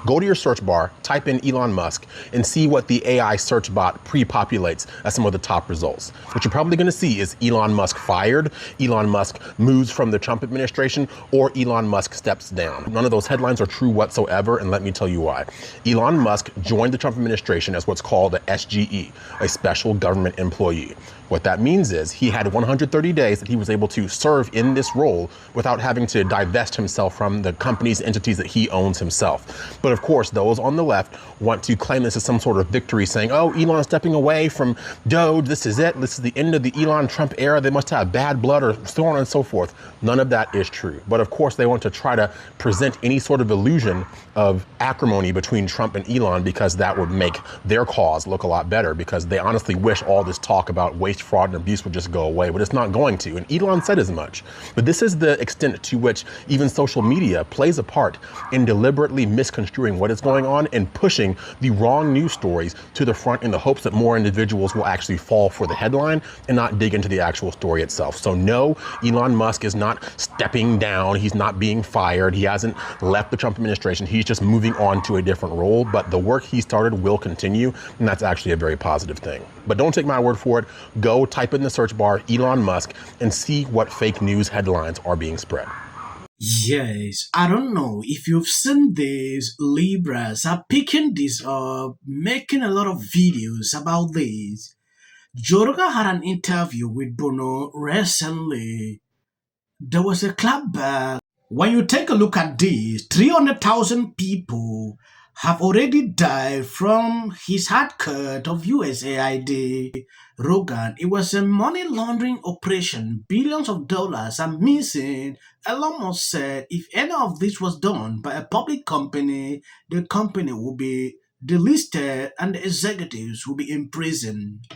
Go to your search bar, type in Elon Musk, and see what the AI search bot pre-populates as some of the top results. What you're probably going to see is Elon Musk fired, Elon Musk moves from the Trump administration, or Elon Musk steps down. None of those headlines are true whatsoever, and let me tell you why. Elon Musk joined the Trump administration as what's called a SGE, a special government employee. What that means is he had 130 days that he was able to serve in this role without having to divest himself from the companies, entities that he owns himself. But of course, those on the left want to claim this as some sort of victory, saying, oh, Elon's stepping away from Doge, this is it, this is the end of the Elon Trump era, they must have bad blood, or so on and so forth. None of that is true. But of course, they want to try to present any sort of illusion of acrimony between Trump and Elon, because that would make their cause look a lot better, because they honestly wish all this talk about waste, fraud, and abuse would just go away, but it's not going to. And Elon said as much. But this is the extent to which even social media plays a part in deliberately misconstruing what is going on and pushing the wrong news stories to the front in the hopes that more individuals will actually fall for the headline and not dig into the actual story itself. So no, Elon Musk is not stepping down. He's not being fired. He hasn't left the Trump administration. He's just moving on to a different role. But the work he started will continue, and that's actually a very positive thing. But don't take my word for it. Go type in the search bar Elon Musk and see what fake news headlines are being spread. Yes, I don't know if you've seen this. Libras are picking this up, making a lot of videos about this. Joe Rogan had an interview with Bono recently. There was a clapback. When you take a look at this, 300,000 people have already died from his hard cut of USAID. Rogan, it was a money laundering operation. Billions of dollars are missing. Elon Musk said if any of this was done by a public company, the company will be delisted and the executives will be imprisoned.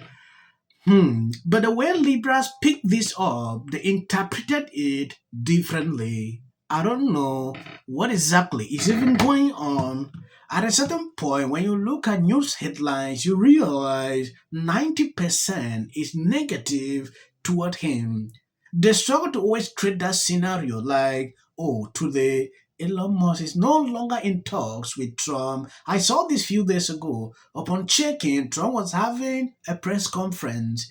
But the way Libras picked this up, they interpreted it differently. I don't know what exactly is even going on. At a certain point, when you look at news headlines, you realize 90% is negative toward him. They struggle to always create that scenario like, oh, today Elon Musk is no longer in talks with Trump. I saw this few days ago. Upon checking, Trump was having a press conference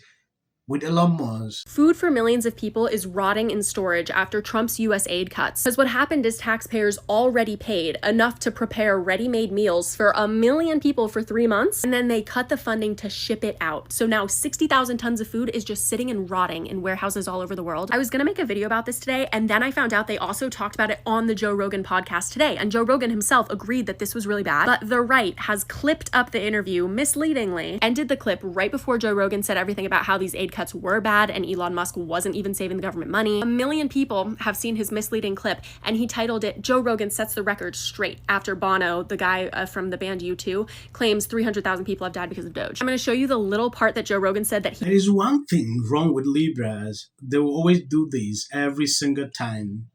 with Elon Musk. Food for millions of people is rotting in storage after Trump's USAID cuts. Because what happened is taxpayers already paid enough to prepare ready-made meals for 1 million people for 3 months, and then they cut the funding to ship it out. So now 60,000 tons of food is just sitting and rotting in warehouses all over the world. I was gonna make a video about this today, and then I found out they also talked about it on the Joe Rogan podcast today, and Joe Rogan himself agreed that this was really bad, but the right has clipped up the interview misleadingly, ended the clip right before Joe Rogan said everything about how these aid cuts were bad and Elon Musk wasn't even saving the government money. 1 million people have seen his misleading clip, and he titled it, Joe Rogan sets the record straight, after Bono, the guy from the band U2, claims 300,000 people have died because of Doge. I'm going to show you the little part that Joe Rogan said that There is one thing wrong with Libras. They will always do this every single time.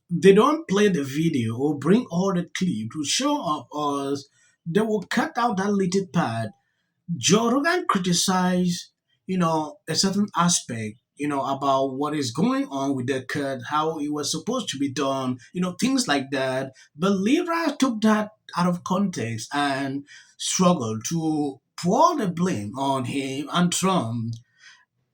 They don't play the video or bring all the clip to show up us. They will cut out that little part. Joe Rogan criticized, a certain aspect, about what is going on with the cut, how it was supposed to be done, things like that. But Libra took that out of context and struggled to pour the blame on him and Trump.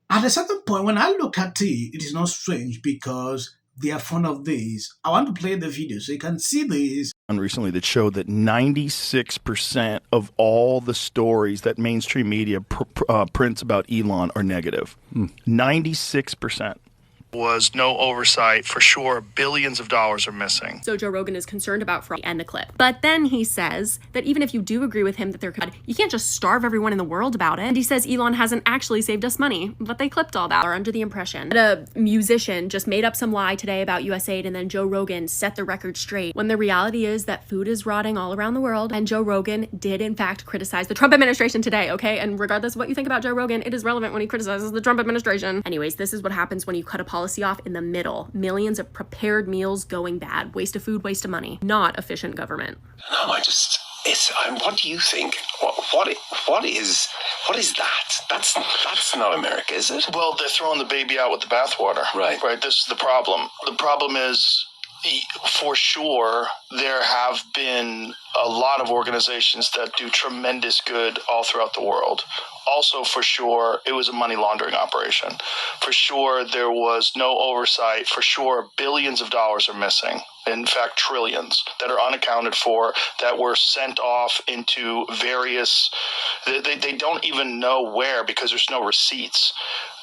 At a certain point, when I look at it, it is not strange because they are fond of this. I want to play the video so you can see this. Recently that showed that 96% of all the stories that mainstream media prints about Elon are negative. 96%. Was no oversight. For sure, billions of dollars are missing. So Joe Rogan is concerned about fraud. End the clip. But then he says that even if you do agree with him that they're good, you can't just starve everyone in the world about it. And he says Elon hasn't actually saved us money, but they clipped all that. Are under the impression that a musician just made up some lie today about USAID, and then Joe Rogan set the record straight, when the reality is that food is rotting all around the world. And Joe Rogan did in fact criticize the Trump administration today, okay? And regardless of what you think about Joe Rogan, it is relevant when he criticizes the Trump administration. Anyways, this is what happens when you cut a policy off in the middle. Millions of prepared meals going bad. Waste of food, waste of money. Not efficient government. No, what do you think? What is that? That's not America, is it? Well, they're throwing the baby out with the bathwater. Right. This is the problem. The problem is For sure, there have been a lot of organizations that do tremendous good all throughout the world. Also, for sure, it was a money laundering operation. For sure, there was no oversight. For sure, billions of dollars are missing. In fact, trillions that are unaccounted for, that were sent off into various, they don't even know where because there's no receipts.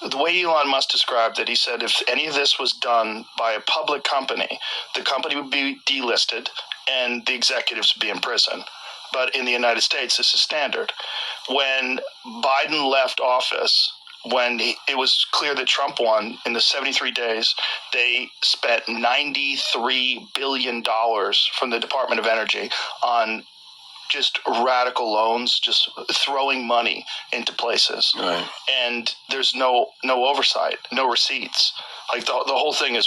The way Elon Musk described it, he said if any of this was done by a public company, the company would be delisted and the executives would be in prison. But in the United States, this is standard. When Biden left office, when it was clear that Trump won, in the 73 days, they spent $93 billion from the Department of Energy on just radical loans, just throwing money into places. Right. And there's no oversight, no receipts. Like the whole thing is,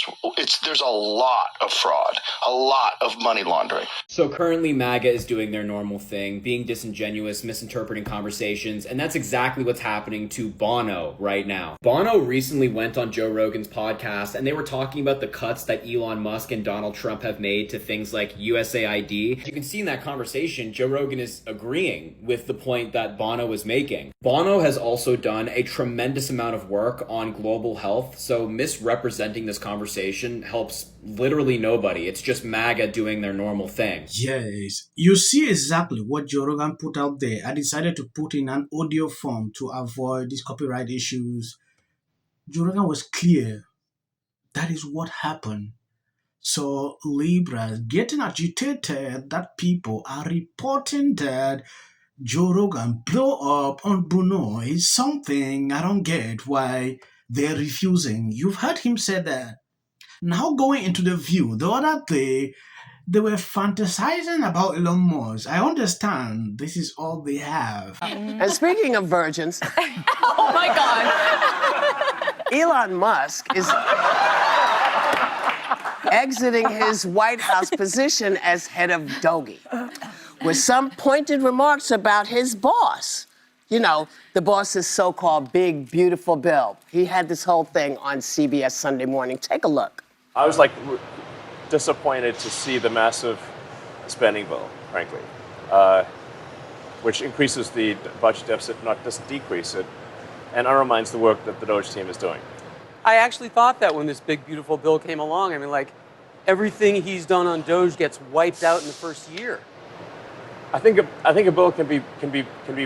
there's a lot of fraud, a lot of money laundering. So currently MAGA is doing their normal thing, being disingenuous, misinterpreting conversations, and that's exactly what's happening to Bono right now. Bono recently went on Joe Rogan's podcast, and they were talking about the cuts that Elon Musk and Donald Trump have made to things like USAID. You can see in that conversation, Joe Rogan is agreeing with the point that Bono was making. Bono has also done a tremendous amount of work on global health, so misrepresenting this conversation helps literally nobody. It's just MAGA doing their normal thing. Yes, you see exactly what Joe Rogan put out there. I decided to put in an audio form to avoid these copyright issues. Joe Rogan was clear. That is what happened. So Libras getting agitated that people are reporting that Joe Rogan blew up on Bono is something I don't get why they're refusing. You've heard him say that. Now going into the view, the other day, they were fantasizing about Elon Musk. I understand this is all they have. And speaking of virgins, Oh my God. Elon Musk is exiting his White House position as head of Doge with some pointed remarks about his boss. You know, the boss's so-called big, beautiful bill. He had this whole thing on CBS Sunday Morning. Take a look. I was disappointed to see the massive spending bill, frankly, which increases the budget deficit, doesn't decrease it, and undermines the work that the Doge team is doing. I actually thought that when this big, beautiful bill came along. I mean, everything he's done on Doge gets wiped out in the first year. I think a bill can be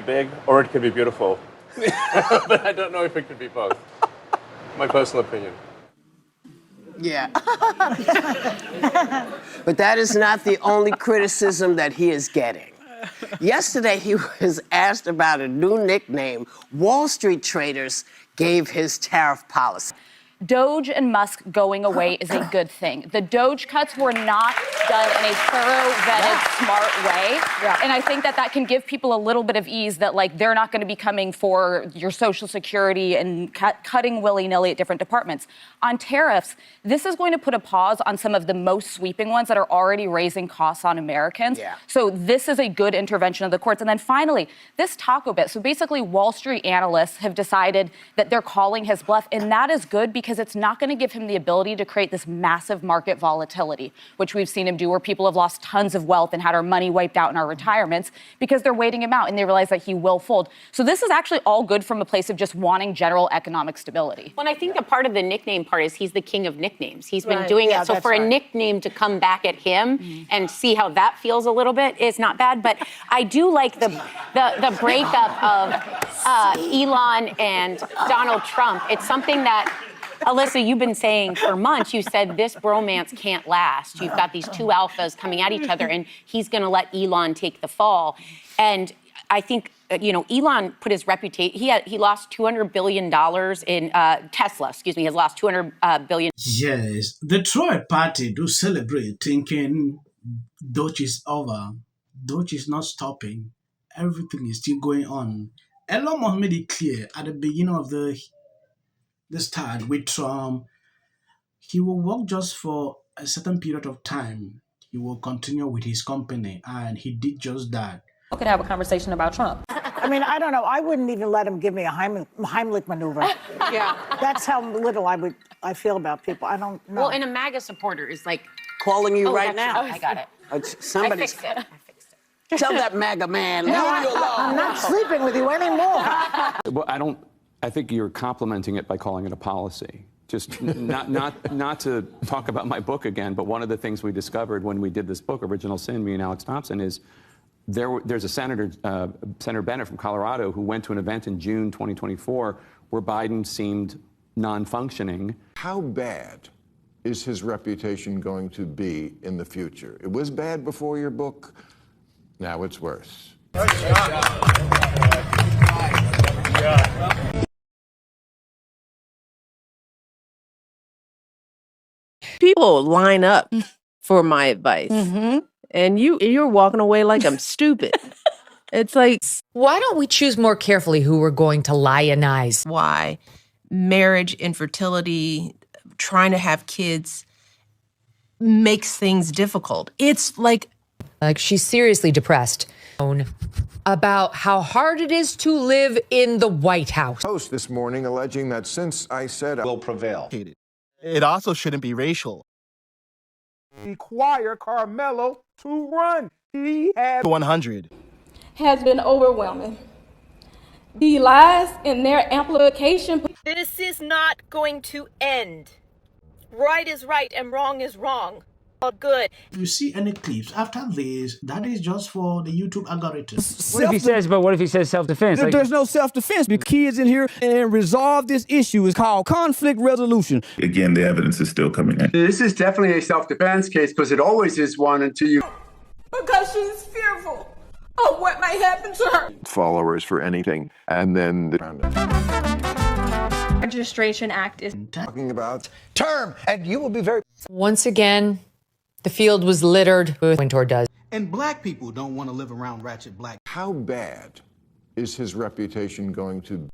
big or it can be beautiful, but I don't know if it can be both. My personal opinion. Yeah. But that is not the only criticism that he is getting. Yesterday, he was asked about a new nickname Wall Street traders gave his tariff policy. Doge and Musk going away is a good thing. The Doge cuts were not done in a thorough, vetted, smart way. Yeah. And I think that can give people a little bit of ease that, they're not going to be coming for your Social Security and cutting willy-nilly at different departments. On tariffs, this is going to put a pause on some of the most sweeping ones that are already raising costs on Americans. Yeah. So this is a good intervention of the courts. And then finally, this taco bit. So basically, Wall Street analysts have decided that they're calling his bluff, and that is good because it's not going to give him the ability to create this massive market volatility, which we've seen him do, where people have lost tons of wealth and had our money wiped out in our retirements because they're waiting him out and they realize that he will fold. So this is actually all good from a place of just wanting general economic stability. Well, I think a part of the nickname part is he's the king of nicknames. He's been doing it. So for a nickname to come back at him and see how that feels a little bit is not bad. But I do like the breakup of Elon and Donald Trump. It's something that, Alyssa, you've been saying for months. You said this bromance can't last. You've got these two alphas coming at each other, and he's going to let Elon take the fall. And I think, Elon put his reputation, he lost $200 billion in Tesla, has lost $200 billion. Yes, the Troy party do celebrate thinking Doge is over. Doge is not stopping. Everything is still going on. Elon Musk made it clear at the beginning of the start with Trump, he will work just for a certain period of time. He will continue with his company, and he did just that. We could have a conversation about Trump. I mean, I don't know. I wouldn't even let him give me a Heimlich maneuver. Yeah. That's how little I feel about people. I don't know. Well, and a MAGA supporter is calling you right that's now. right. I got it. Somebody's. I fixed it. Tell that MAGA man, leave you alone. I'm not sleeping with you anymore. Well, I think you're complimenting it by calling it a policy. Just not to talk about my book again, but one of the things we discovered when we did this book, Original Sin, me and Alex Thompson, is there's a senator, Senator Bennett from Colorado, who went to an event in June 2024 where Biden seemed non-functioning. How bad is his reputation going to be in the future? It was bad before your book. Now it's worse. People line up for my advice, and you're walking away like I'm stupid. It's like, why don't we choose more carefully who we're going to lionize? Why marriage, infertility, trying to have kids makes things difficult. It's like she's seriously depressed about how hard it is to live in the White House. Post this morning alleging that since I said I will prevail. It also shouldn't be racial. Require Carmelo to run. He had 100. Has been overwhelming. The lies and their amplification. This is not going to end. Right is right and wrong is wrong. All good. If you see any clips after this, that is just for the YouTube algorithm. What if he says self-defense? There's no self-defense because kids in here and resolve this issue is called conflict resolution. Again, the evidence is still coming in. This is definitely a self-defense case because it always is one until you... Because she's fearful of what might happen to her. Followers for anything, and then Registration Act is talking about term, and you will be very... Once again, the field was littered with Wintour does. And black people don't want to live around ratchet black. How bad is his reputation going to